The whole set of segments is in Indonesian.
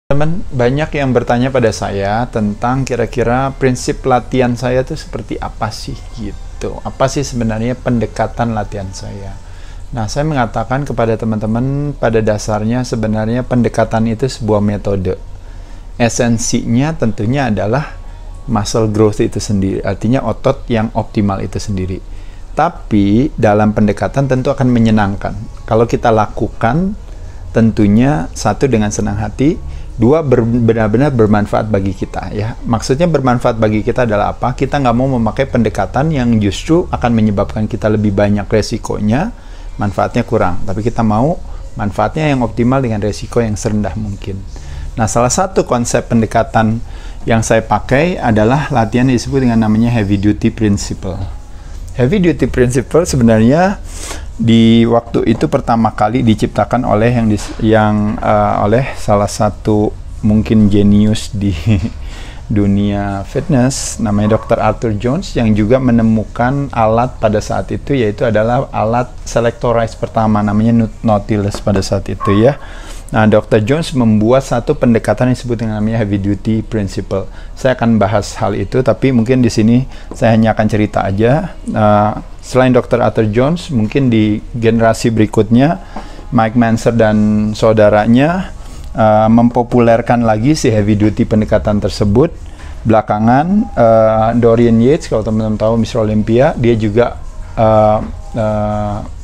Teman, banyak yang bertanya pada saya tentang kira-kira prinsip latihan saya itu seperti apa sih gitu. Apa sih sebenarnya pendekatan latihan saya? Nah, saya mengatakan kepada teman-teman pada dasarnya sebenarnya pendekatan itu sebuah metode. Esensinya tentunya adalah muscle growth itu sendiri, artinya otot yang optimal itu sendiri. Tapi dalam pendekatan tentu akan menyenangkan. Kalau kita lakukan tentunya satu dengan senang hati, dua benar-benar bermanfaat bagi kita ya. Maksudnya bermanfaat bagi kita adalah apa? Kita nggak mau memakai pendekatan yang justru akan menyebabkan kita lebih banyak resikonya, manfaatnya kurang. Tapi kita mau manfaatnya yang optimal dengan resiko yang serendah mungkin. Nah, salah satu konsep pendekatan yang saya pakai adalah latihan yang disebut dengan namanya heavy duty principle. Heavy duty principle sebenarnya di waktu itu pertama kali diciptakan oleh oleh salah satu mungkin jenius di dunia fitness, namanya Dr. Arthur Jones, yang juga menemukan alat pada saat itu, yaitu adalah alat selectorize pertama, namanya Nautilus pada saat itu ya. Nah, Dr. Jones membuat satu pendekatan yang disebut dengan namanya heavy duty principle. Saya akan bahas hal itu, tapi mungkin di sini saya hanya akan cerita aja. Selain Dr. Arthur Jones, mungkin di generasi berikutnya Mike Mentzer dan saudaranya mempopulerkan lagi si heavy duty pendekatan tersebut. Belakangan Dorian Yates, kalau teman-teman tahu Miss Olympia, dia juga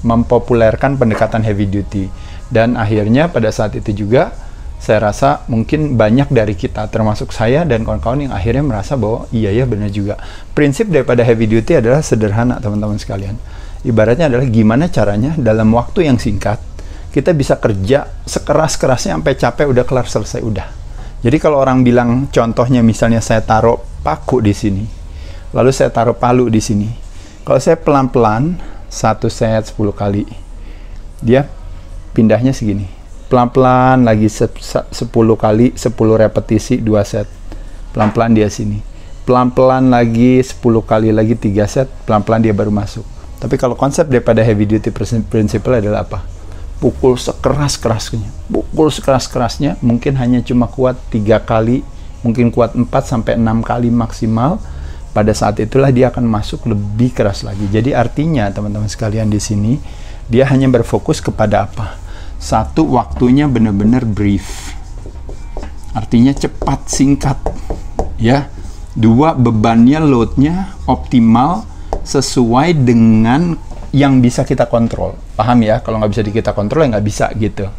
mempopulerkan pendekatan heavy duty. Dan akhirnya pada saat itu juga saya rasa mungkin banyak dari kita, termasuk saya dan kawan-kawan, yang akhirnya merasa bahwa iya ya benar juga. Prinsip daripada heavy duty adalah sederhana teman-teman sekalian. Ibaratnya adalah gimana caranya dalam waktu yang singkat kita bisa kerja sekeras-kerasnya sampai capek, udah kelar, selesai, udah. Jadi kalau orang bilang, contohnya misalnya saya taruh paku di sini, lalu saya taruh palu di sini. Kalau saya pelan-pelan 1 set 10 kali, dia pindahnya segini, pelan-pelan lagi 10 kali 10 repetisi 2 set, pelan-pelan dia sini, pelan-pelan lagi 10 kali lagi 3 set, pelan-pelan dia baru masuk. Tapi kalau konsep daripada heavy duty principle adalah apa? Pukul sekeras-kerasnya, pukul sekeras-kerasnya, mungkin hanya cuma kuat 3 kali, mungkin kuat 4 sampai 6 kali maksimal. Pada saat itulah dia akan masuk lebih keras lagi. Jadi artinya teman-teman sekalian di sini, dia hanya berfokus kepada apa? Satu, waktunya benar-benar brief, artinya cepat, singkat ya. Dua, bebannya, loadnya optimal sesuai dengan yang bisa kita kontrol. Paham ya? Kalau nggak bisa kita kontrol ya nggak bisa gitu.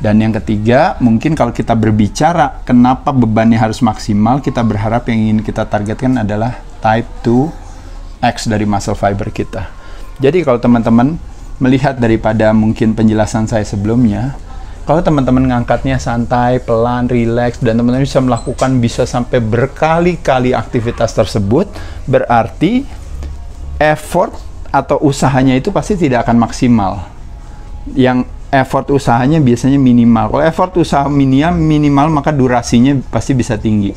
Dan yang ketiga, mungkin kalau kita berbicara kenapa bebannya harus maksimal, kita berharap yang ingin kita targetkan adalah type 2X dari muscle fiber kita. Jadi kalau teman-teman melihat daripada mungkin penjelasan saya sebelumnya, kalau teman-teman ngangkatnya santai, pelan, rileks, dan teman-teman bisa melakukan bisa sampai berkali-kali aktivitas tersebut, berarti effort atau usahanya itu pasti tidak akan maksimal. Yang effort usahanya biasanya minimal. Kalau effort usaha minimal, maka durasinya pasti bisa tinggi.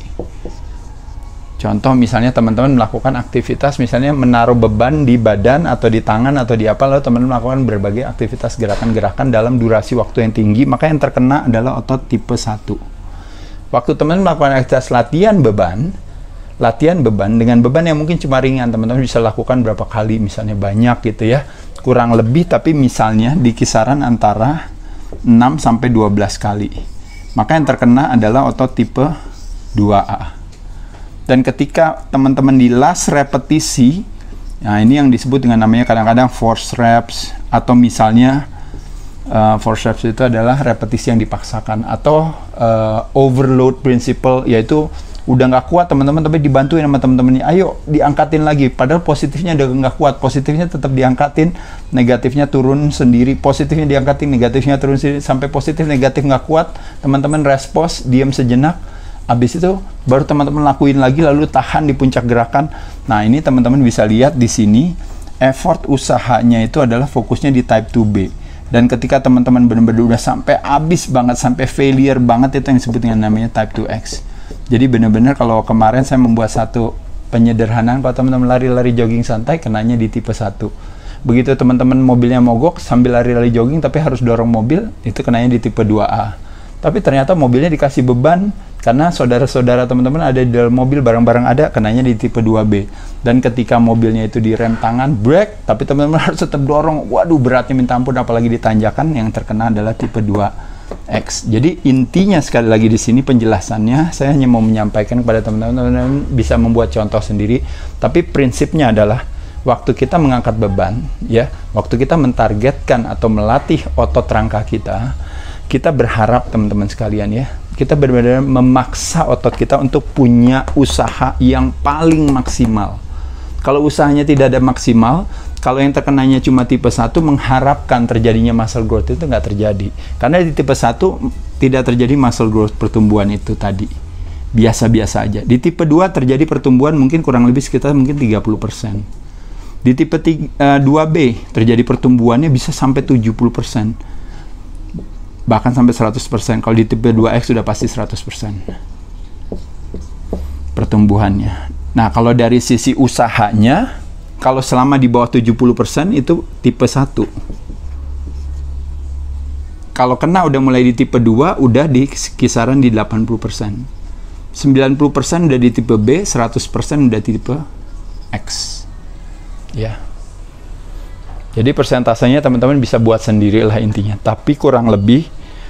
Contoh misalnya teman-teman melakukan aktivitas, misalnya menaruh beban di badan atau di tangan atau di apa, lalu teman-teman melakukan berbagai aktivitas gerakan-gerakan dalam durasi waktu yang tinggi, maka yang terkena adalah otot tipe 1. Waktu teman-teman melakukan aktivitas latihan beban dengan beban yang mungkin cuma ringan, teman-teman bisa lakukan berapa kali, misalnya banyak gitu ya, kurang lebih, tapi misalnya di kisaran antara 6 sampai 12 kali. Maka yang terkena adalah otot tipe 2A. Dan ketika teman-teman di last repetisi, nah ini yang disebut dengan namanya kadang-kadang force reps, atau misalnya force reps itu adalah repetisi yang dipaksakan, atau overload principle, yaitu udah nggak kuat teman-teman tapi dibantuin sama teman-temannya, ayo diangkatin lagi, padahal positifnya udah nggak kuat, positifnya tetap diangkatin, negatifnya turun sendiri, positifnya diangkatin, negatifnya turun sendiri, sampai positif negatif nggak kuat, teman-teman respons, diam sejenak, habis itu baru teman-teman lakuin lagi, lalu tahan di puncak gerakan. Nah, ini teman-teman bisa lihat di sini effort usahanya itu adalah fokusnya di type 2B. Dan ketika teman-teman benar-benar udah sampai habis banget, sampai failure banget, itu yang disebut dengan namanya type 2X. Jadi benar-benar kalau kemarin saya membuat satu penyederhanaan, kalau teman-teman lari-lari jogging santai, kenanya di tipe 1. Begitu teman-teman mobilnya mogok sambil lari-lari jogging tapi harus dorong mobil, itu kenanya di tipe 2A. tapi ternyata mobilnya dikasih beban karena saudara-saudara teman-teman ada di dalam mobil, barang-barang ada, kenanya di tipe 2B. Dan ketika mobilnya itu direm tangan, brake, tapi teman-teman harus tetap dorong, waduh beratnya minta ampun, apalagi ditanjakan, yang terkena adalah tipe 2X. Jadi intinya sekali lagi di sini penjelasannya, saya hanya mau menyampaikan kepada teman-teman bisa membuat contoh sendiri, tapi prinsipnya adalah waktu kita mengangkat beban, ya, waktu kita mentargetkan atau melatih otot rangka kita berharap teman-teman sekalian ya, kita benar-benar memaksa otot kita untuk punya usaha yang paling maksimal. Kalau usahanya tidak ada maksimal, kalau yang terkenanya cuma tipe 1, mengharapkan terjadinya muscle growth itu nggak terjadi. Karena di tipe 1 tidak terjadi muscle growth, pertumbuhan itu tadi. Biasa-biasa aja. Di tipe 2 terjadi pertumbuhan mungkin kurang lebih sekitar mungkin 30%. Di tipe 2B terjadi pertumbuhannya bisa sampai 70%. Bahkan sampai 100%. Kalau di tipe 2X sudah pasti 100% pertumbuhannya. Nah, kalau dari sisi usahanya, kalau selama di bawah 70% itu tipe 1. Kalau kena udah mulai di tipe 2, udah di kisaran di 80%. 90% udah di tipe B, 100% udah di tipe X. Ya. Jadi persentasenya teman-teman bisa buat sendirilah intinya. Tapi kurang lebih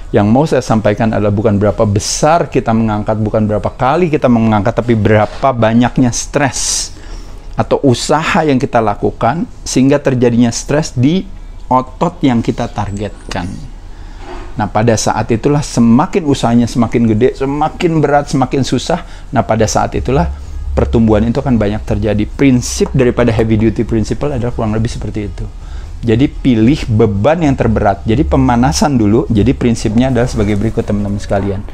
yang mau saya sampaikan adalah bukan berapa besar kita mengangkat, bukan berapa kali kita mengangkat, tapi berapa banyaknya stres atau usaha yang kita lakukan sehingga terjadinya stres di otot yang kita targetkan. Nah, pada saat itulah semakin usahanya semakin gede, semakin berat, semakin susah. Nah, pada saat itulah pertumbuhan itu akan banyak terjadi. Prinsip daripada heavy duty principle adalah kurang lebih seperti itu. Jadi pilih beban yang terberat. Jadi pemanasan dulu. Jadi prinsipnya adalah sebagai berikut teman-teman sekalian.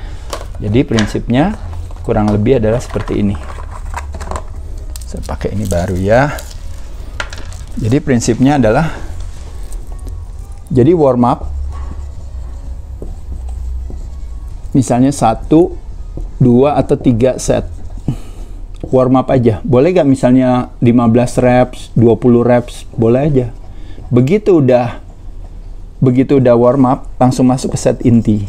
Jadi prinsipnya kurang lebih adalah seperti ini. Saya pakai ini baru ya. Jadi prinsipnya adalah, jadi warm up. Misalnya 1, 2, atau 3 set. Warm up aja. Boleh gak misalnya 15 reps, 20 reps? Boleh aja. Begitu udah warm up, langsung masuk ke set inti.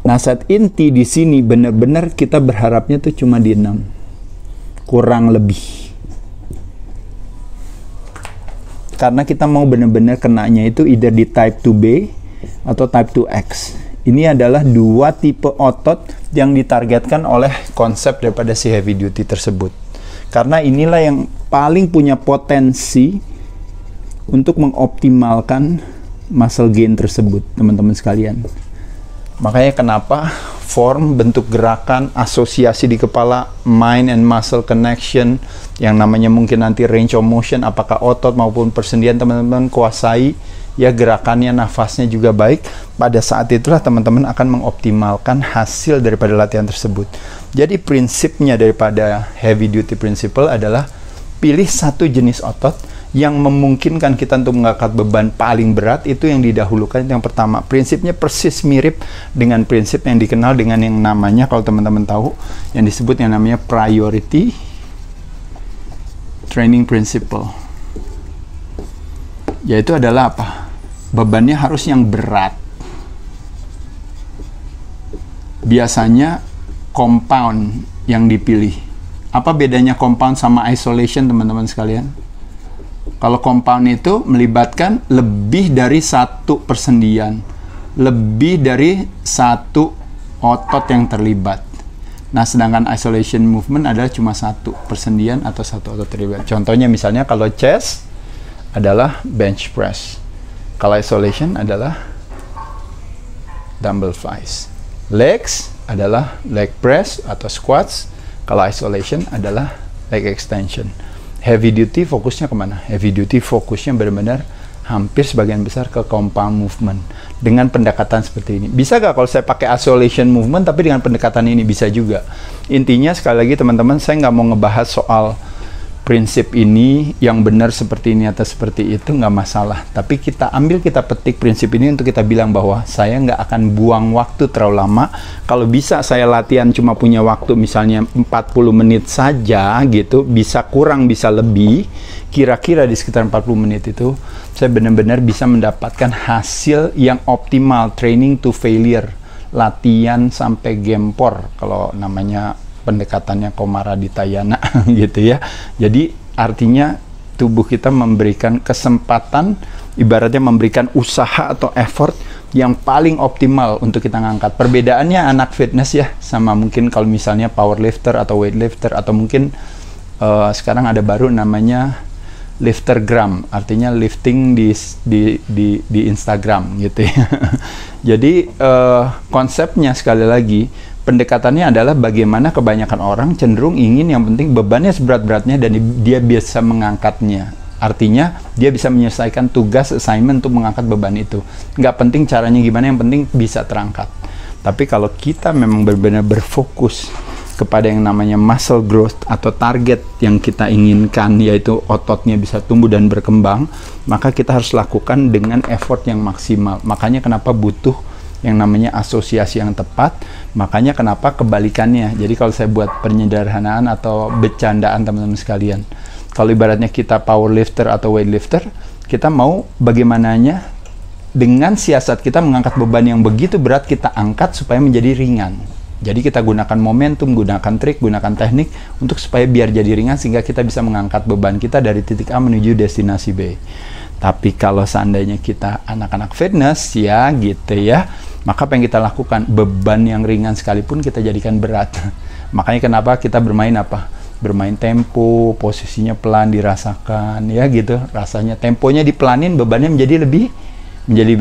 Nah, set inti di sini benar-benar kita berharapnya tuh cuma di 6. Kurang lebih. Karena kita mau benar-benar kenanya itu either di type 2B atau type 2X. Ini adalah dua tipe otot yang ditargetkan oleh konsep daripada si heavy duty tersebut. Karena inilah yang paling punya potensi untuk mengoptimalkan muscle gain tersebut, teman-teman sekalian. Makanya kenapa form, bentuk gerakan, asosiasi di kepala, mind and muscle connection, yang namanya mungkin nanti range of motion, apakah otot maupun persendian teman-teman kuasai, ya gerakannya, nafasnya juga baik. Pada saat itulah teman-teman akan mengoptimalkan hasil daripada latihan tersebut. Jadi prinsipnya daripada heavy duty principle adalah pilih satu jenis otot yang memungkinkan kita untuk mengangkat beban paling berat, itu yang didahulukan. Yang pertama, prinsipnya persis mirip dengan prinsip yang dikenal dengan yang namanya, kalau teman-teman tahu, yang disebut yang namanya priority training principle. Yaitu adalah apa? Bebannya harus yang berat. Biasanya compound yang dipilih. Apa bedanya compound sama isolation, teman-teman sekalian? Kalau compound itu melibatkan lebih dari satu persendian, lebih dari satu otot yang terlibat. Nah, sedangkan isolation movement adalah cuma satu persendian atau satu otot terlibat. Contohnya misalnya kalau chest adalah bench press, kalau isolation adalah dumbbell flies. Legs adalah leg press atau squats, kalau isolation adalah leg extension. Heavy duty fokusnya kemana? Heavy duty fokusnya benar-benar hampir sebagian besar ke compound movement dengan pendekatan seperti ini. Bisa gak kalau saya pakai isolation movement tapi dengan pendekatan ini? Bisa juga. Intinya sekali lagi teman-teman, saya nggak mau ngebahas soal prinsip ini yang benar seperti ini atau seperti itu, nggak masalah. Tapi kita petik prinsip ini untuk kita bilang bahwa saya nggak akan buang waktu terlalu lama. Kalau bisa saya latihan cuma punya waktu misalnya 40 menit saja gitu, bisa kurang bisa lebih, kira-kira di sekitar 40 menit itu saya benar-benar bisa mendapatkan hasil yang optimal, training to failure. latihan sampai gempor kalau namanya pendekatannya Komara Ditayana gitu ya. Jadi artinya tubuh kita memberikan kesempatan, ibaratnya memberikan usaha atau effort yang paling optimal untuk kita ngangkat. Perbedaannya anak fitness ya, sama mungkin kalau misalnya powerlifter atau weightlifter, atau mungkin sekarang ada baru namanya liftergram, artinya lifting di Instagram gitu ya. Jadi konsepnya sekali lagi, pendekatannya adalah bagaimana kebanyakan orang cenderung ingin yang penting bebannya seberat-beratnya dan dia bisa mengangkatnya. Artinya dia bisa menyelesaikan tugas assignment untuk mengangkat beban itu. Nggak penting caranya gimana, yang penting bisa terangkat. Tapi kalau kita memang benar-benar berfokus kepada yang namanya muscle growth atau target yang kita inginkan, yaitu ototnya bisa tumbuh dan berkembang, maka kita harus lakukan dengan effort yang maksimal. Makanya kenapa butuh yang namanya asosiasi yang tepat, makanya kenapa kebalikannya. Jadi kalau saya buat penyederhanaan atau bercandaan teman-teman sekalian, kalau ibaratnya kita powerlifter atau weightlifter, kita mau bagaimananya dengan siasat kita mengangkat beban yang begitu berat, kita angkat supaya menjadi ringan. Jadi kita gunakan momentum, gunakan trik, gunakan teknik untuk supaya biar jadi ringan sehingga kita bisa mengangkat beban kita dari titik A menuju destinasi B. Tapi kalau seandainya kita anak-anak fitness ya gitu ya, maka apa yang kita lakukan? Beban yang ringan sekalipun kita jadikan berat. Makanya kenapa kita bermain apa? Bermain tempo, posisinya pelan dirasakan ya gitu. Rasanya temponya dipelanin, bebannya menjadi lebih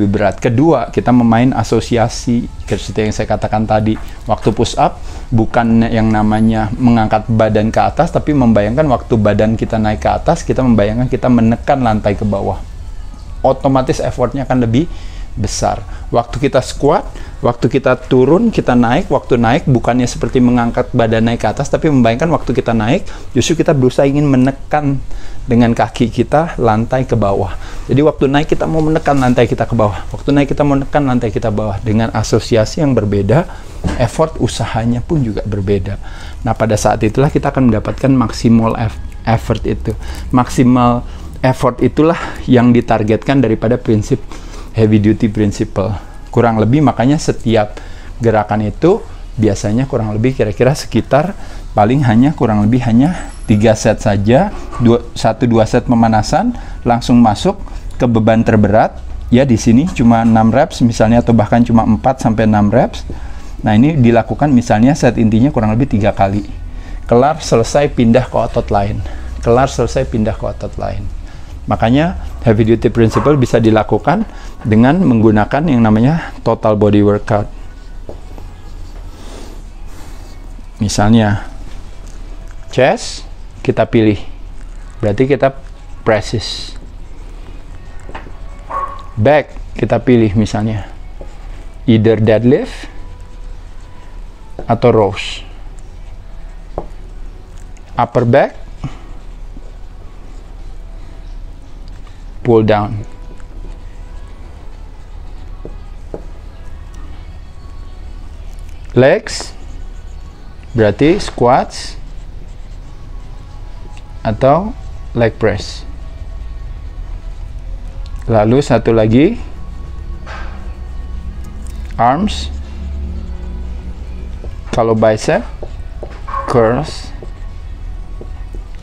berat. Kedua, kita memain asosiasi seperti yang saya katakan tadi. Waktu push up bukan yang namanya mengangkat badan ke atas, tapi membayangkan waktu badan kita naik ke atas, kita membayangkan kita menekan lantai ke bawah. Otomatis effortnya akan lebih besar. Waktu kita squat, waktu kita turun, kita naik, waktu naik bukannya seperti mengangkat badan naik ke atas, tapi membayangkan waktu kita naik, justru kita berusaha ingin menekan dengan kaki kita lantai ke bawah. Jadi waktu naik kita mau menekan lantai kita ke bawah, waktu naik kita mau menekan lantai kita ke bawah. Dengan asosiasi yang berbeda, effort usahanya pun juga berbeda. Nah, pada saat itulah kita akan mendapatkan maksimal effort itu. Maksimal effort itulah yang ditargetkan daripada prinsip heavy duty principle. Kurang lebih makanya setiap gerakan itu biasanya kurang lebih kira-kira sekitar kurang lebih hanya 3 set saja, 1-2 set pemanasan, langsung masuk ke beban terberat. Ya di sini cuma 6 reps misalnya, atau bahkan cuma 4-6 reps. Nah ini dilakukan misalnya set intinya kurang lebih 3 kali. Kelar selesai pindah ke otot lain. Kelar selesai pindah ke otot lain. Makanya heavy duty principle bisa dilakukan dengan menggunakan yang namanya total body workout. Misalnya chest kita pilih, berarti kita presses. Back kita pilih misalnya either deadlift atau rows. Upper back pull down. Legs berarti squats atau leg press. Lalu satu lagi arms, kalau bicep curls,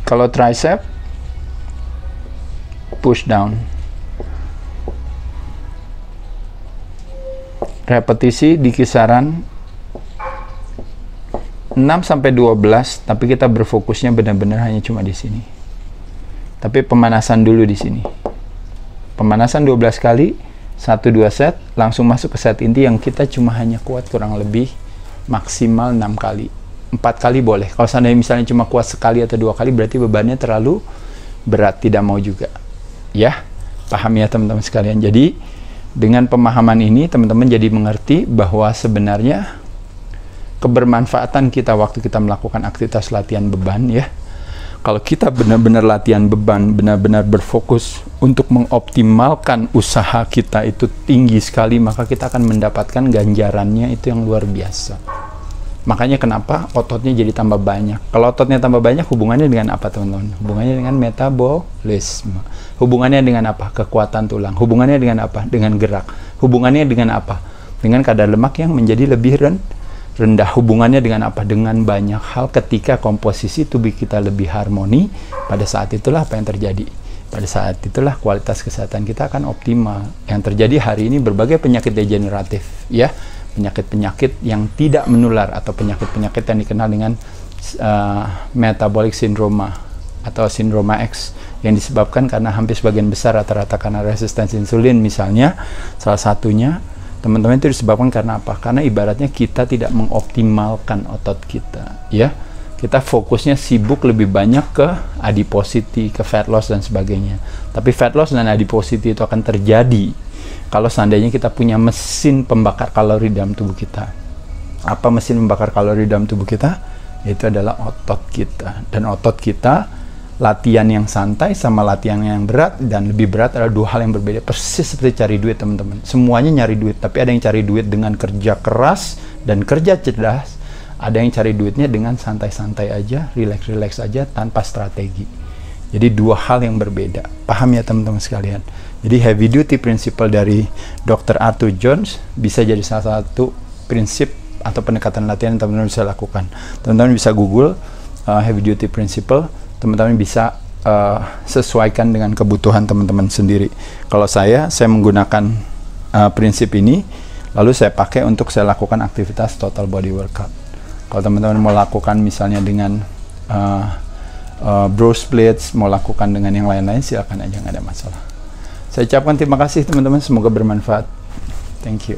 kalau tricep push down. Repetisi di kisaran 6-12, tapi kita berfokusnya benar-benar hanya cuma di sini. Tapi pemanasan dulu di sini. Pemanasan 12 kali, 1-2 set, langsung masuk ke set inti yang kita cuma hanya kuat kurang lebih maksimal 6 kali. 4 kali boleh. Kalau seandainya misalnya cuma kuat sekali atau 2 kali, berarti bebannya terlalu berat, tidak mau juga. Ya, paham ya teman-teman sekalian. Jadi dengan pemahaman ini teman-teman jadi mengerti bahwa sebenarnya kebermanfaatan kita waktu kita melakukan aktivitas latihan beban ya. Kalau kita benar-benar latihan beban, benar-benar berfokus untuk mengoptimalkan usaha kita itu tinggi sekali, maka kita akan mendapatkan ganjarannya itu yang luar biasa. Makanya kenapa ototnya jadi tambah banyak. Kalau ototnya tambah banyak, hubungannya dengan apa teman-teman? Hubungannya dengan metabolisme. Hubungannya dengan apa? Kekuatan tulang. Hubungannya dengan apa? Dengan gerak. Hubungannya dengan apa? dengan kadar lemak yang menjadi lebih rendah. Hubungannya dengan apa? Dengan banyak hal. Ketika komposisi tubuh kita lebih harmoni, pada saat itulah apa yang terjadi? Pada saat itulah kualitas kesehatan kita akan optimal. Yang terjadi hari ini berbagai penyakit degeneratif, ya, penyakit-penyakit yang tidak menular atau penyakit-penyakit yang dikenal dengan metabolic syndrome atau sindroma X, yang disebabkan karena hampir sebagian besar rata-rata karena resistensi insulin misalnya. Salah satunya teman-teman itu disebabkan karena apa? Karena ibaratnya kita tidak mengoptimalkan otot kita, ya. Kita fokusnya sibuk lebih banyak ke adiposity, ke fat loss dan sebagainya. Tapi fat loss dan adiposity itu akan terjadi kalau seandainya kita punya mesin pembakar kalori dalam tubuh kita. Apa mesin pembakar kalori dalam tubuh kita? Itu adalah otot kita. Dan otot kita, latihan yang santai sama latihan yang berat dan lebih berat adalah dua hal yang berbeda. Persis seperti cari duit, teman-teman. Semuanya nyari duit, tapi ada yang cari duit dengan kerja keras dan kerja cerdas. Ada yang cari duitnya dengan santai-santai aja, relax-relax aja tanpa strategi. Jadi dua hal yang berbeda. Paham ya teman-teman sekalian? Jadi heavy duty principle dari Dr. Arthur Jones bisa jadi salah satu prinsip atau pendekatan latihan yang teman-teman bisa lakukan. Teman-teman bisa Google heavy duty principle. Teman-teman bisa sesuaikan dengan kebutuhan teman-teman sendiri. Kalau saya menggunakan prinsip ini, lalu saya pakai untuk saya lakukan aktivitas total body workout. Kalau teman-teman mau lakukan misalnya dengan bro splits, mau lakukan dengan yang lain-lain, silakan aja, nggak ada masalah. Saya ucapkan terima kasih teman-teman, semoga bermanfaat. Thank you.